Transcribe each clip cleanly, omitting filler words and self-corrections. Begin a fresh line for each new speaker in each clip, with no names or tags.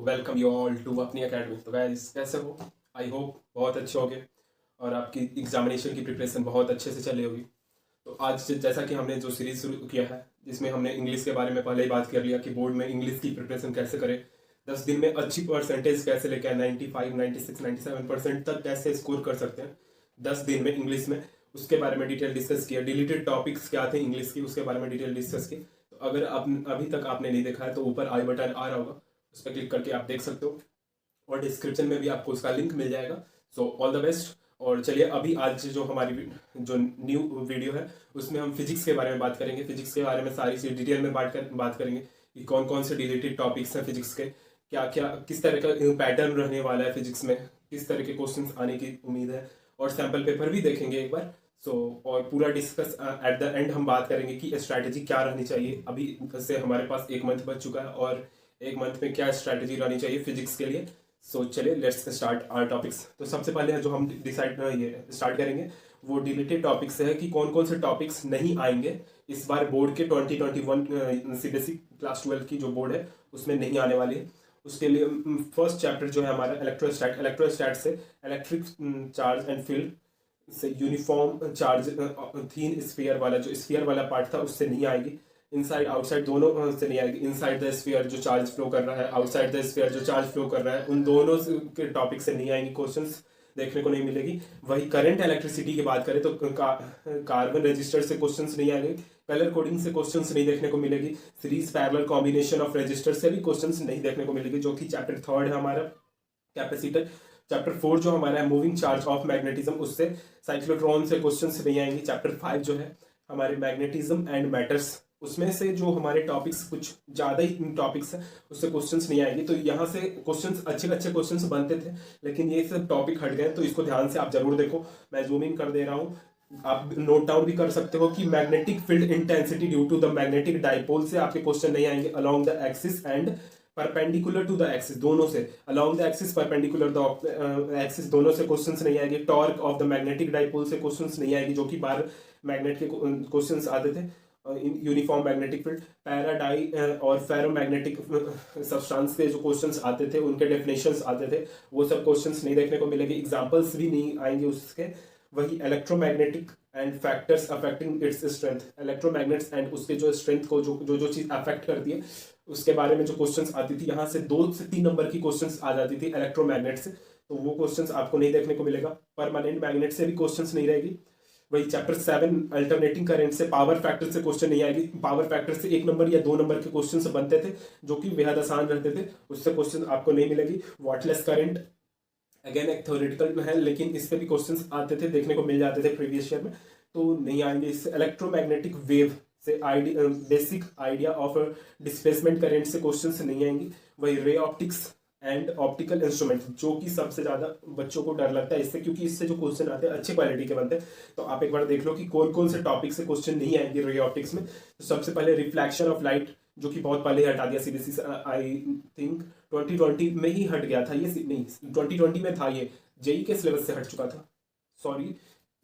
Welcome you all to अपनी academy. तो guys कैसे हो? आई होप बहुत अच्छे होगे और आपकी एग्जामिनेशन की प्रिपरेशन बहुत अच्छे से चली होगी। तो आज जैसा कि हमने जो सीरीज शुरू किया है जिसमें हमने इंग्लिश के बारे में पहले ही बात कर लिया कि बोर्ड में इंग्लिश की प्रिपरेशन कैसे करें, 10 दिन में अच्छी परसेंटेज कैसे लेके आए, 95, 96, 97% तक कैसे स्कोर कर सकते हैं 10 दिन में इंग्लिश में, उसके बारे में डिटेल डिस्कस किया। डिलीटेड टॉपिक्स क्या थे इंग्लिश की उसके बारे में डिटेल डिस्कस किए। तो अगर आप अभी तक आपने नहीं देखा है तो ऊपर आई बटन आ रहा होगा, उस पर क्लिक करके आप देख सकते हो और डिस्क्रिप्शन में भी आपको उसका लिंक मिल जाएगा। सो ऑल द बेस्ट। और चलिए अभी आज जो हमारी जो न्यू वीडियो है उसमें हम फिजिक्स के बारे में बात करेंगे। फिजिक्स के बारे में सारी चीज डिटेल में बात करेंगे कि कौन कौन से रिलेटेड टॉपिक्स हैं फिजिक्स के, क्या क्या किस तरह का पैटर्न रहने वाला है फिजिक्स में, किस तरह के क्वेश्चन आने की उम्मीद है, और सैम्पल पेपर भी देखेंगे एक बार। और पूरा डिस्कस एट द एंड हम बात करेंगे कि स्ट्रैटेजी क्या रहनी चाहिए। अभी से हमारे पास 1 मंथ बच चुका है और 1 मंथ में क्या स्ट्रैटेजी रहनी चाहिए फिजिक्स के लिए। चलिए लेट्स स्टार्ट आवर टॉपिक्स। तो सबसे पहले जो हम डिसाइड ये स्टार्ट करेंगे वो डिलीटेड टॉपिक्स से है कि कौन कौन से टॉपिक्स नहीं आएंगे इस बार बोर्ड के 2021 सीबीएसई क्लास 12 की जो बोर्ड है उसमें नहीं आने वाली है। उसके लिए फर्स्ट चैप्टर जो है हमारा इलेक्ट्रोस्टैट से इलेक्ट्रिक चार्ज एंड फील्ड से यूनिफॉर्म चार्ज थीन स्फीयर वाला जो स्फीयर वाला पार्ट था उससे नहीं आएगी। इनसाइड आउटसाइड दोनों से नहीं आएगी। इनसाइड द स्फीयर जो चार्ज फ्लो कर रहा है, आउटसाइड द स्फीयर जो चार्ज फ्लो कर रहा है, उन दोनों के टॉपिक से नहीं आएंगे क्वेश्चंस, देखने को नहीं मिलेगी। वही करंट इलेक्ट्रिसिटी की बात करें तो कार्बन रजिस्टर से क्वेश्चंस नहीं आएंगे, कलर कोडिंग से क्वेश्चंस नहीं देखने को मिलेगी, series parallel combination of register से भी क्वेश्चंस नहीं देखने को मिलेगी, जो कि चैप्टर 3 है हमारा कैपेसिटर। चैप्टर 4 जो हमारा है मूविंग चार्ज ऑफ मैग्नेटिज्म, उससे साइक्लोट्रॉन से क्वेश्चंस नहीं आएंगे। चैप्टर 5 जो है हमारे मैग्नेटिज्म एंड मैटर्स, उसमें से जो हमारे टॉपिक्स कुछ ज़्यादा ही टॉपिक्स हैं उससे क्वेश्चंस नहीं आएंगे। तो यहाँ से क्वेश्चंस अच्छे अच्छे क्वेश्चंस बनते थे, लेकिन ये सब टॉपिक हट गए, तो इसको ध्यान से आप जरूर देखो। मैं जूम इन कर दे रहा हूँ, आप नोट डाउन भी कर सकते हो कि magnetic field intensity due to the magnetic dipole से आपके क्वेश्चन नहीं आएंगे। Along the axis and perpendicular to the axis, दोनों से along the axis perpendicular the axis दोनों से क्वेश्चंस नहीं आएंगे। Torque of the magnetic dipole से क्वेश्चंस नहीं आएगी, जो कि बार मैग्नेट के क्वेश्चंस आते थे। यूनिफॉर्म मैग्नेटिक फील्ड, पैराडाई और फेरोमैग्नेटिक सब्सटेंस के जो क्वेश्चंस आते थे उनके डेफिनेशंस आते थे, वो सब क्वेश्चंस नहीं देखने को मिलेंगे, एग्जांपल्स भी नहीं आएंगे उसके। वही electromagnetic and factors affecting its strength, electromagnets and उसके जो स्ट्रेंथ को जो चीज अफेक्ट करती है उसके बारे में जो क्वेश्चंस आती थी, यहाँ से 2 से 3 नंबर की क्वेश्चंस आ जाती थी इलेक्ट्रोमैग्नेट से, तो वो क्वेश्चंस आपको नहीं देखने को मिलेगा। परमानेंट मैग्नेट से भी क्वेश्चंस नहीं रहेगी। वही चैप्टर 7 अल्टरनेटिंग करंट से पावर फैक्टर से क्वेश्चन नहीं आएगी। पावर फैक्टर से 1 नंबर या 2 नंबर के क्वेश्चन बनते थे, जो कि बेहद आसान रहते थे, उससे क्वेश्चन आपको नहीं मिलेगी। वाटलेस करंट अगेन एक थ्योरेटिकल है, लेकिन इस पे भी क्वेश्चंस आते थे, देखने को मिल जाते थे प्रीवियस ईयर में, तो नहीं आएंगे। इससे इलेक्ट्रोमैग्नेटिक वेव से basic idea of displacement current से क्वेश्चंस नहीं आएंगे। वही ray optics and optical instrument, जो कि सबसे ज्यादा बच्चों को डर लगता है इससे, क्योंकि इससे जो क्वेश्चन आते हैं अच्छे क्वालिटी के बनते हैं। तो आप एक बार देख लो कि कौन कौन से टॉपिक से क्वेश्चन नहीं आएंगे रे ऑप्टिक्स में। तो सबसे पहले रिफ्लेक्शन ऑफ लाइट, जो कि बहुत पहले हटा दिया सीबीएसई से, आई थिंक 2020 में ही हट गया था ये, नहीं 2020 में था ये, जेई के सिलेबस से हट चुका था, सॉरी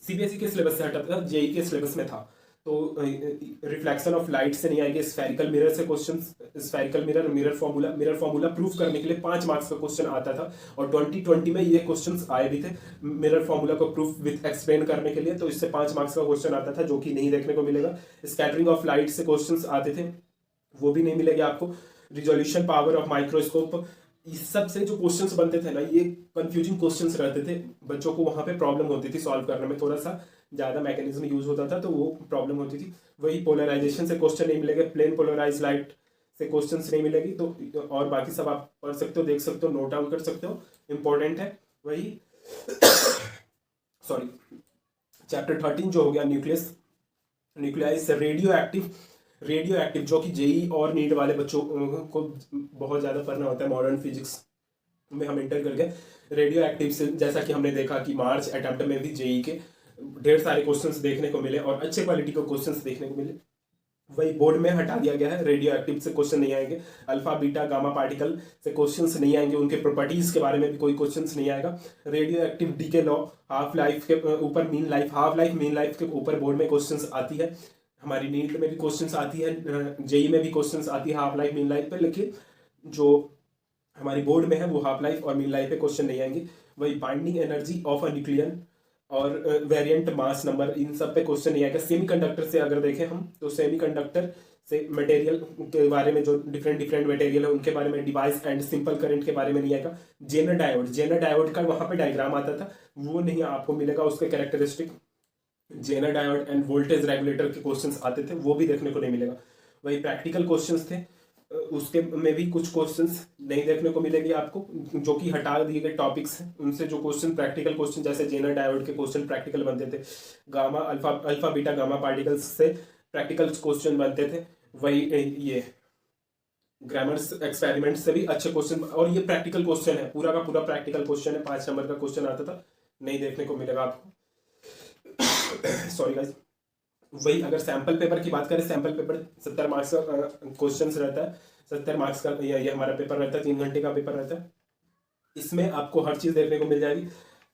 सीबीएसई के सिलेबस से हटा था, जेई के सिलेबस में था। तो रिफ्लेक्शन ऑफ लाइट से नहीं आएंगे। स्फेरिकल मिरर से question, spherical mirror formula proof करने के लिए 5 मार्क्स का क्वेश्चन आता था, और 2020 में ये क्वेश्चंस आए भी थे मिरर फॉर्मूला को प्रूफ विथ एक्सप्लेन करने के लिए, तो इससे 5 मार्क्स का क्वेश्चन आता था, जो कि नहीं देखने को मिलेगा। स्कैटरिंग ऑफ लाइट से क्वेश्चन आते थे, वो भी नहीं मिलेगा आपको। रिजोल्यूशन पावर ऑफ माइक्रोस्कोप, इस सब से जो क्वेश्चंस बनते थे ना, ये कंफ्यूजिंग क्वेश्चंस रहते थे, बच्चों को वहां पे प्रॉब्लम होती थी सॉल्व करने में, थोड़ा सा ज्यादा मैकेनिज्म यूज होता था, तो वो प्रॉब्लम होती थी। वही पोलराइजेशन से क्वेश्चन नहीं मिलेगा, प्लेन पोलराइज लाइट से क्वेश्चंस नहीं मिलेगी। तो और बाकी सब आप पढ़ सकते हो, देख सकते हो, नोट डाउन कर सकते हो, इंपॉर्टेंट है। वही सॉरी चैप्टर 13 जो हो गया न्यूक्लियस, न्यूक्लियाई से रेडियो एक्टिव, जो कि जेई और नीट वाले बच्चों को बहुत ज्यादा पढ़ना होता है, मॉडर्न फिजिक्स में हम इंटर करके रेडियो एक्टिव से, जैसा कि हमने देखा कि मार्च अटेम्प्ट में भी जेई के ढेर सारे क्वेश्चंस देखने को मिले और अच्छे क्वालिटी के क्वेश्चंस देखने को मिले। वही बोर्ड में हटा दिया गया है, रेडियो एक्टिव से क्वेश्चन नहीं आएंगे। अल्फा बीटा गामा पार्टिकल से क्वेश्चंस नहीं आएंगे, उनके प्रॉपर्टीज के बारे में भी कोई क्वेश्चंस नहीं आएगा। Radioactive decay law, half life के ऊपर हाफ लाइफ मीन लाइफ के ऊपर बोर्ड में क्वेश्चंस आती है, हमारी नीट में भी क्वेश्चंस आती है, जेई में भी क्वेश्चंस आती है हाफ लाइफ मीन लाइफ पे, लेकिन जो हमारी बोर्ड में है वो हाफ लाइफ और मिड लाइफ पे क्वेश्चन नहीं आएंगे। वही binding energy of a nucleon और वेरिएंट मास नंबर, इन सब पे क्वेश्चन नहीं आएगा। सेमीकंडक्टर से अगर देखें हम तो सेमीकंडक्टर से मटेरियल के बारे में, जो डिफरेंट डिफरेंट मटेरियल है उनके बारे में, डिवाइस एंड सिंपल करंट के बारे में नहीं आएगा। जेनर डायोड का वहां पे डायग्राम आता था, वो नहीं आपको मिलेगा। उसके characteristic, Zener diode and voltage regulator के क्वेश्चंस आते थे, वो भी देखने को नहीं मिलेगा। वही प्रैक्टिकल क्वेश्चंस थे, उसके में भी कुछ क्वेश्चंस नहीं देखने को मिलेगी आपको, जो कि हटा दिए गए टॉपिक्स हैं उनसे। जो क्वेश्चन प्रैक्टिकल क्वेश्चन, जैसे जेनर डायोड के क्वेश्चन प्रैक्टिकल बनते थे, gamma alpha beta gamma particles से प्रैक्टिकल क्वेश्चन बनते थे। वही ये ग्रामर्स एक्सपेरिमेंट से भी अच्छे क्वेश्चन, और ये प्रैक्टिकल क्वेश्चन है, पूरा का पूरा प्रैक्टिकल क्वेश्चन है, 5 नंबर का क्वेश्चन आता था, नहीं देखने को मिलेगा आपको। Sorry guys. वही अगर सैंपल पेपर की बात करें, सैंपल पेपर 70 मार्क्स का क्वेश्चन रहता है, 70 मार्क्स का ये हमारा पेपर रहता है, 3 घंटे का पेपर रहता है। इसमें आपको हर चीज़ देखने को मिल जाएगी।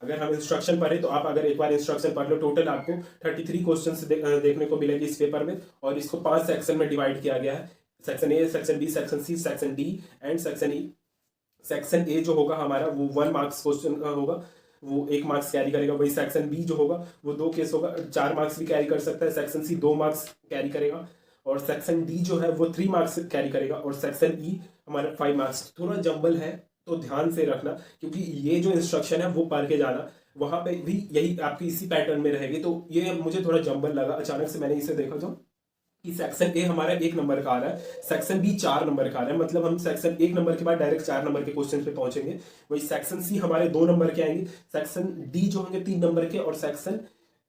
अगर हम इंस्ट्रक्शन पढ़े तो आप अगर एक बार इंस्ट्रक्शन पढ़ लो, टोटल आपको 33 क्वेश्चन देखने को मिलेगी इस पेपर में, और इसको 5 सेक्शन में डिवाइड किया गया है। Section A, section B, section C, section D and section E. Section A जो होगा हमारा वो 1 मार्क्स क्वेश्चन होगा, वो 1 मार्क्स कैरी करेगा। वही सेक्शन बी जो होगा वो 2 केस होगा, 4 मार्क्स भी कैरी कर सकता है। सेक्शन सी 2 मार्क्स कैरी करेगा, और सेक्शन डी जो है वो 3 मार्क्स कैरी करेगा, और सेक्शन ई हमारा 5 मार्क्स। थोड़ा जंबल है तो ध्यान से रखना, क्योंकि ये जो इंस्ट्रक्शन है वो पढ़ के जाना, वहां पे भी यही आपकी इसी पैटर्न में रहेगी। तो ये मुझे थोड़ा जंबल लगा, अचानक से मैंने इसे देखा जो कि सेक्शन ए हमारा 1 नंबर का आ रहा है, सेक्शन बी 4 नंबर का आ रहा है, मतलब हम सेक्शन 1 नंबर के बाद डायरेक्ट 4 नंबर के क्वेश्चन पे पहुंचेंगे। वही सेक्शन सी हमारे 2 नंबर के आएंगे, सेक्शन डी जो होंगे 3 नंबर के, और सेक्शन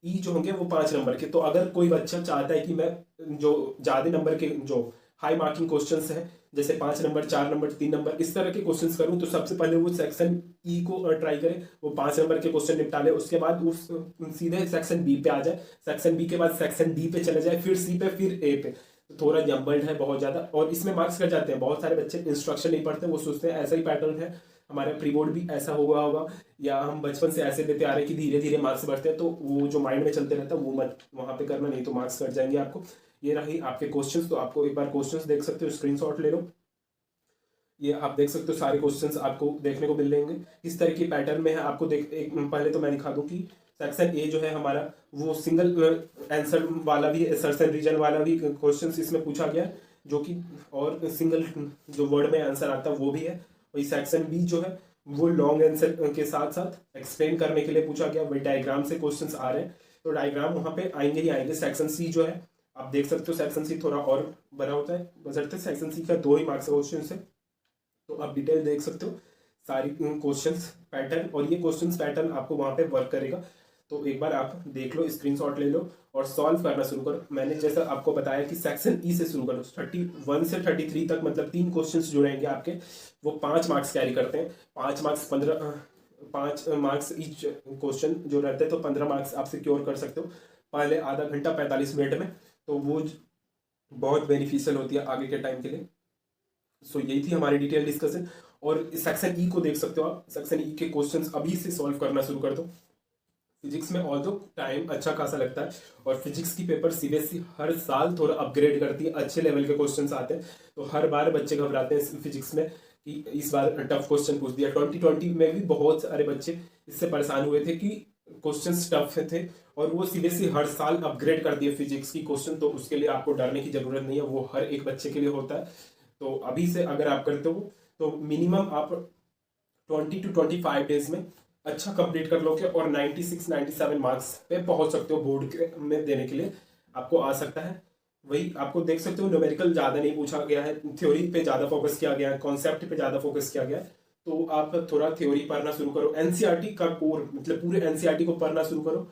ई जो होंगे वो 5 नंबर के। तो अगर कोई बच्चा चाहता है कि मैं जो ज्यादा नंबर के जो हाई मार्किंग क्वेश्चंस हैं, जैसे 5 नंबर, 4 नंबर, 3 नंबर, इस तरह के क्वेश्चंस करूं, तो सबसे पहले वो सेक्शन ई को ट्राई करे, वो 5 नंबर के क्वेश्चन निपटा ले, उसके बाद उस सीधे सेक्शन बी पे आ जाए, सेक्शन बी के बाद सेक्शन डी पे चले जाए, फिर सी पे, फिर ए पे। तो थोड़ा जम्बल्ड है बहुत ज्यादा, और इसमें मार्क्स कट जाते हैं। बहुत सारे बच्चे इंस्ट्रक्शन नहीं पढ़ते, वो सोचते हैं ऐसा ही पैटर्न है, हमारे प्री बोर्ड भी ऐसा हुआ होगा, या हम बचपन से ऐसे देते आ रहे हैं कि धीरे धीरे मार्क्स बढ़ते हैं। तो वो जो माइंड में चलते रहता है वो मत वहां पे करना, नहीं तो मार्क्स कट जाएंगे आपको। ये रही आपके क्वेश्चंस, तो आपको एक बार क्वेश्चंस देख सकते हो, स्क्रीनशॉट ले लो। ये आप देख सकते हो, सारे क्वेश्चंस आपको देखने को मिल जाएंगे किस तरह की पैटर्न में है। आपको देख एक पहले तो मैं दिखा दूं कि सेक्शन ए जो है हमारा वो सिंगल आंसर वाला भी, सर्च एंड रीजन वाला भी क्वेश्चंस इसमें पूछा गया, जो कि और सिंगल जो वर्ड में आंसर आता है वो भी है। वही सेक्शन बी जो है वो लॉन्ग आंसर के साथ साथ एक्सप्लेन करने के लिए पूछा गया। वही डायग्राम से क्वेश्चंस आ रहे हैं, तो डायग्राम वहां पे आएंगे ही आएंगे। सेक्शन सी जो है आप देख सकते हो, सेक्शन सी थोड़ा और बड़ा होता है, बजरते सेक्शन सी का 2 ही मार्क्स का क्वेश्चन है। तो आप डिटेल देख सकते हो सारी क्वेश्चंस पैटर्न, और ये क्वेश्चंस पैटर्न आपको वहां पे वर्क करेगा। तो एक बार आप देख लो, स्क्रीनशॉट ले लो और सॉल्व करना शुरू करो। मैंने जैसा आपको बताया कि सेक्शन ई से शुरू करो, 31 से 33 तक, मतलब 3 क्वेश्चंस जो रहेंगे आपके वो 5 मार्क्स कैरी करते हैं। 5 मार्क्स 5 मार्क्स ईच क्वेश्चन जो रहते हैं, तो 15 मार्क्स आप सिक्योर कर सकते हो पहले आधा घंटा 45 मिनट में। तो वो बहुत बेनिफिशियल होती है आगे के टाइम के लिए। सो यही थी हमारी डिटेल डिस्कशन। और सेक्शन ई को देख सकते हो आप, सेक्शन ई के क्वेश्चंस अभी से सॉल्व करना शुरू कर दो। फिजिक्स में ऑल्दो टाइम अच्छा खासा लगता है, और फिजिक्स की पेपर सीबीएसई हर साल थोड़ा अपग्रेड करती है, अच्छे लेवल के क्वेश्चंस आते हैं। तो हर बार बच्चे घबराते हैं फिजिक्स में कि इस बार टफ क्वेश्चन पूछ दिया। 2020 में भी बहुत सारे बच्चे इससे परेशान हुए थे कि क्वेश्चंस टफ थे, और वो सीबीएसई हर साल अपग्रेड करती है फिजिक्स की क्वेश्चन। तो उसके लिए आपको डरने की जरूरत नहीं है, वो हर एक बच्चे के लिए होता है। तो अभी से अगर आप करते हो तो मिनिमम आप 20 to 25 डेज में अच्छा कंप्लीट कर लोगे, और 96-97 मार्क्स पे पहुंच सकते हो बोर्ड के में देने के लिए आपको आ सकता है। वही आपको देख सकते हो, न्यूमेरिकल ज़्यादा नहीं पूछा गया है, थ्योरी पे ज़्यादा फोकस किया गया है, कॉन्सेप्ट पे ज़्यादा फोकस किया गया है। तो आप थोड़ा थ्योरी पढ़ना शुरू करो, एनसीईआरटी का कोर, मतलब पूरे एनसीईआरटी को पढ़ना शुरू करो,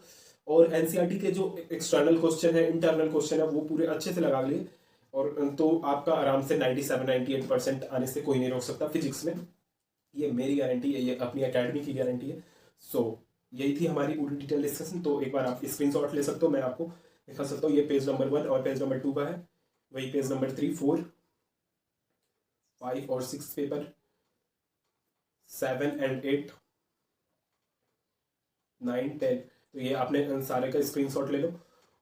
और एनसीईआरटी के जो एक्सटर्नल क्वेश्चन है, इंटरनल क्वेश्चन है, वो पूरे अच्छे से लगा लिए, और तो आपका आराम से 97-98% आने से कोई नहीं रोक सकता फिजिक्स में। ये मेरी गारंटी है, ये अपनी एकेडमी की गारंटी है। सो यही थी हमारी पूरी डिटेल डिस्कशन। तो एक बार आप स्क्रीनशॉट ले सकते हो, मैं आपको दिखा सकता हूँ। ये पेज नंबर 1 और पेज नंबर 2 का है, वही पेज नंबर 3, 4, 5 और 6 पेपर, 7 and 8, 9, 10। तो ये आपने सारे का स्क्रीनशॉट ले लो,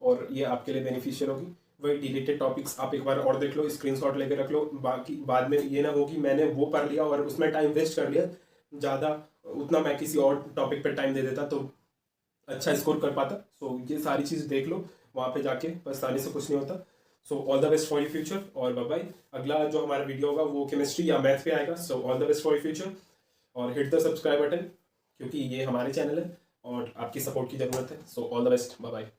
और ये आपके लिए बेनिफिशियल होगी। वही डिलीटेड टॉपिक्स आप एक बार और देख लो, स्क्रीनशॉट लेके रख लो, बाकी बाद में ये ना हो कि मैंने वो पढ़ लिया और उसमें टाइम वेस्ट कर लिया ज़्यादा, उतना मैं किसी और टॉपिक पर टाइम दे देता तो अच्छा स्कोर कर पाता। सो ये सारी चीज़ देख लो, वहाँ पे जाके पछताने से कुछ नहीं होता। सो all the best for your future और बाय बाय। अगला जो हमारा वीडियो होगा वो केमिस्ट्री या मैथ पे आएगा। सो all the best for your future और हिट द सब्सक्राइब बटन, क्योंकि ये हमारे चैनल है और आपकी सपोर्ट की ज़रूरत है। So all the best, bye bye.